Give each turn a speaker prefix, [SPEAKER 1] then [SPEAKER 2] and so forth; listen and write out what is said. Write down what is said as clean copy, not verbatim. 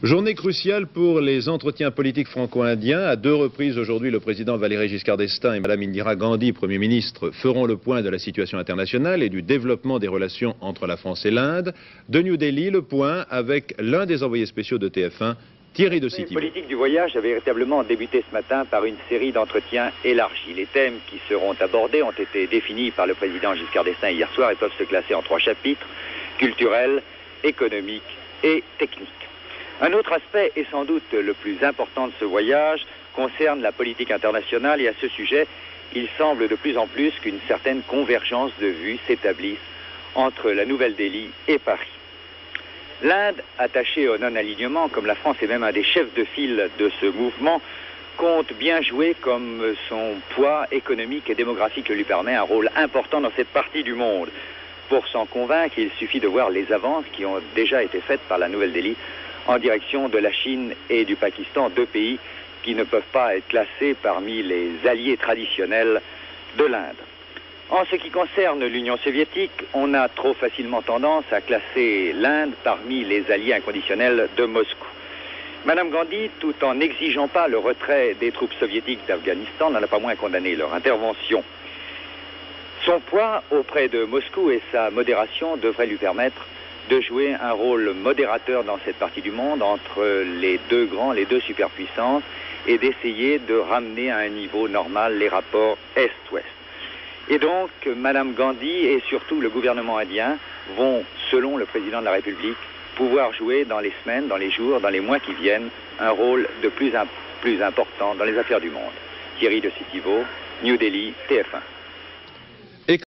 [SPEAKER 1] Journée cruciale pour les entretiens politiques franco-indiens. À deux reprises aujourd'hui, le président Valéry Giscard d'Estaing et Mme Indira Gandhi, Premier ministre, feront le point de la situation internationale et du développement des relations entre la France et l'Inde. De New Delhi, le point avec l'un des envoyés spéciaux de TF1, Thierry de City.
[SPEAKER 2] La politique du voyage a véritablement débuté ce matin par une série d'entretiens élargis. Les thèmes qui seront abordés ont été définis par le président Giscard d'Estaing hier soir et peuvent se classer en trois chapitres: culturel, économique et technique. Un autre aspect, et sans doute le plus important de ce voyage, concerne la politique internationale, et à ce sujet, il semble de plus en plus qu'une certaine convergence de vues s'établisse entre la Nouvelle-Delhi et Paris. L'Inde, attachée au non-alignement, comme la France est même un des chefs de file de ce mouvement, compte bien jouer, comme son poids économique et démographique le lui permet, un rôle important dans cette partie du monde. Pour s'en convaincre, il suffit de voir les avances qui ont déjà été faites par la Nouvelle-Delhi en direction de la Chine et du Pakistan, deux pays qui ne peuvent pas être classés parmi les alliés traditionnels de l'Inde. En ce qui concerne l'Union soviétique, on a trop facilement tendance à classer l'Inde parmi les alliés inconditionnels de Moscou. Madame Gandhi, tout en n'exigeant pas le retrait des troupes soviétiques d'Afghanistan, n'en a pas moins condamné leur intervention. Son poids auprès de Moscou et sa modération devraient lui permettre de jouer un rôle modérateur dans cette partie du monde entre les deux grands, les deux superpuissances, et d'essayer de ramener à un niveau normal les rapports Est-Ouest. Et donc, Madame Gandhi et surtout le gouvernement indien vont, selon le président de la République, pouvoir jouer dans les semaines, dans les jours, dans les mois qui viennent, un rôle de plus important dans les affaires du monde. Thierry de City, New Delhi, TF1.